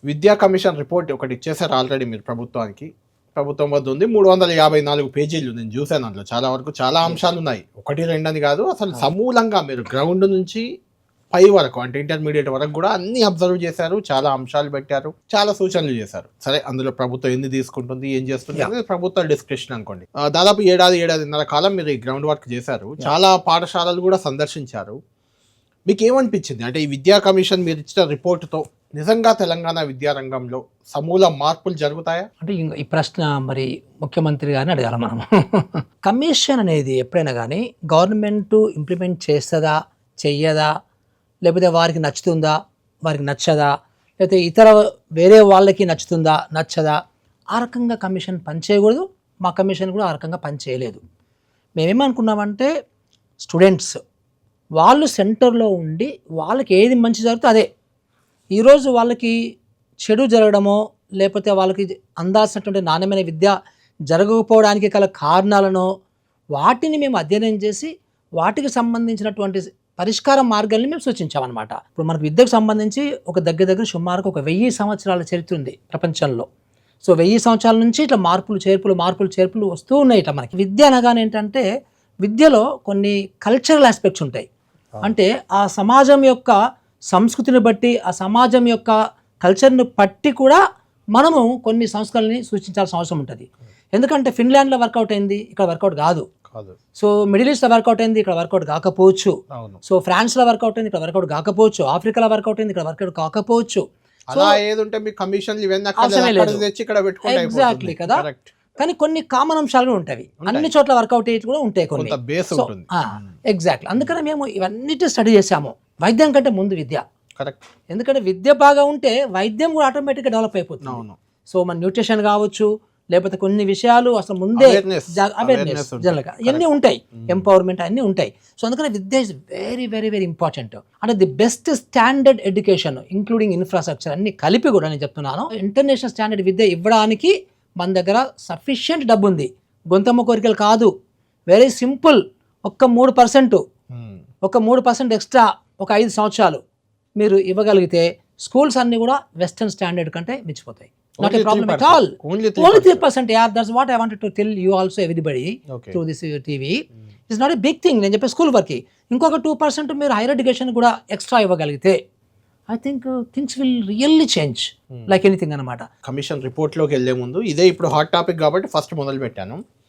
విద్యా commission report ఒకటి ఇచ్చేసారు ఆల్రెడీ మీరు ప్రభుత్వానికి. ప్రభుత్వం వద్ద ఉంది. 354 పేజీలు నేను చూసాను. అందులో చాలా వరకు చాలా అంశాలు ఉన్నాయి. 1, 2 అని కాదు, అసలు సమూలంగా మీరు గ్రౌండ్ నుంచి పై వరకు అంటే ఇంటర్మీడియట్ వరకు కూడా అన్ని అబ్జర్వ్ చేశారు. చాలా అంశాలు పెట్టారు, చాలా సూచనలు చేశారు. సరే, అందులో ప్రభుత్వం ఎన్ని తీసుకుంటుంది, ఏం చేస్తుంది అనేది ప్రభుత్వ డిస్కషన్ అనుకోండి. దాదాపు ఏడాదిన్నర కాలం మీరు ఈ గ్రౌండ్ వర్క్ చేశారు. చాలా పాఠశాలలు కూడా సందర్శించారు. మీకు ఏమనిపించింది? అంటే ఈ విద్యా కమిషన్ మీరు ఇచ్చిన రిపోర్టుతో నిజంగా తెలంగాణ విద్యారంగంలో సమూల మార్పులు జరుగుతాయా? అంటే ఈ ప్రశ్న మరి ముఖ్యమంత్రి గారిని అడగాలి మనం. కమిషన్ అనేది ఎప్పుడైనా కానీ గవర్నమెంట్ ఇంప్లిమెంట్ చేస్తుందా, చెయ్యదా, లేకపోతే వారికి నచ్చుతుందా, వారికి నచ్చదా, లేకపోతే ఇతర వేరే వాళ్ళకి నచ్చుతుందా, నచ్చదా, ఆ రకంగా కమిషన్ పనిచేయకూడదు. మా కమిషన్ కూడా ఆ రకంగా పనిచేయలేదు. మేమేమనుకున్నామంటే స్టూడెంట్స్ వాళ్ళు సెంటర్లో ఉండి వాళ్ళకి ఏది మంచి జరుగుతుందో అదే. ఈరోజు వాళ్ళకి చెడు జరగడమో లేకపోతే వాళ్ళకి అందాల్సినటువంటి నాణ్యమైన విద్య జరగకపోవడానికి గల కారణాలను వాటిని మేము అధ్యయనం చేసి వాటికి సంబంధించినటువంటి పరిష్కార మార్గాల్ని మేము సూచించామన్నమాట. ఇప్పుడు మనకు విద్యకు సంబంధించి ఒక దగ్గర సుమారుగా 1000 సంవత్సరాల చరిత్ర ఉంది ప్రపంచంలో. సో 1000 సంవత్సరాల నుంచి ఇట్లా మార్పులు చేర్పులు వస్తూ ఉన్నాయి. ఇట్లా మనకి విద్య అనగానే ఏంటంటే విద్యలో కొన్ని కల్చరల్ ఆస్పెక్ట్స్ ఉంటాయి. అంటే ఆ సమాజం యొక్క సంస్కృతిని బట్టి, ఆ సమాజం యొక్క కల్చర్ని బట్టి కూడా మనము కొన్ని సంస్కరణని సూచించాల్సిన అవసరం ఉంటుంది. ఎందుకంటే ఫిన్లాండ్లో వర్కౌట్ అయింది, ఇక్కడ వర్కౌట్ కాదు. సో మిడిల్ ఈస్ట్లో వర్కౌట్ అయింది, ఇక్కడ వర్కౌట్ కాకపోవచ్చు. సో ఫ్రాన్స్లో వర్కౌట్ అయింది, ఇక్కడ వర్కౌట్ కాకపోవచ్చు. ఆఫ్రికాలో వర్కౌట్ అయింది, ఇక్కడ వర్కౌట్ కాకపోవచ్చు. ఎగ్జాక్ట్లీ కదా. కానీ కొన్ని కామన్ అంశాలు కూడా ఉంటాయి. అన్ని చోట్ల వర్కౌట్ అయ్యి కూడా ఉంటాయి కొన్ని. ఎగ్జాక్ట్లీ. అందుకని మేము ఇవన్నిటి స్టడీ చేసాము. వైద్యం కంటే ముందు విద్య. ఎందుకంటే విద్య బాగా ఉంటే వైద్యం కూడా ఆటోమేటిక్గా డెవలప్ అయిపోతుంది. సో మన న్యూట్రిషన్ కావచ్చు, లేకపోతే కొన్ని విషయాలు అసలు ముందే అవేర్నెస్ జనరల్గా ఇవన్నీ ఉంటాయి, ఎంపవర్మెంట్ అన్నీ ఉంటాయి. సో అందుకని vidya is very very very important. అంటే the best standard education including infrastructure అన్ని కలిపి కూడా నేను చెప్తున్నాను. ఇంటర్నేషనల్ స్టాండర్డ్ విద్య ఇవ్వడానికి మన దగ్గర సఫిషియంట్ డబ్బు ఉంది. గొంతమ్మ కోరికలు కాదు. Very simple. ఒక్క 3% ఎక్స్ట్రా ఒక 5 సంవత్సరాలు మీరు ఇవ్వగలిగితే స్కూల్స్ అన్ని కూడా వెస్టర్న్ స్టాండర్డ్ కంటే మించిపోతాయి. Not a problem at all. Only 3%. Yeah, that's what I wanted to tell you also, everybody, through this TV. It's not a big thing. నేను చెప్పే స్కూల్ వర్క్ ఇంకొక 2% మీరు హైయర్ ఎడ్యుకేషన్ కూడా extra ఇవ్వగలిగితే I think things will really change like anything అనమాట. Commission రిపోర్ట్లోకి వెళ్ళే ముందు ఇదే ఇప్పుడు హాట్ టాపిక్ కాబట్టి ఫస్ట్ మొదలు పెట్టాను.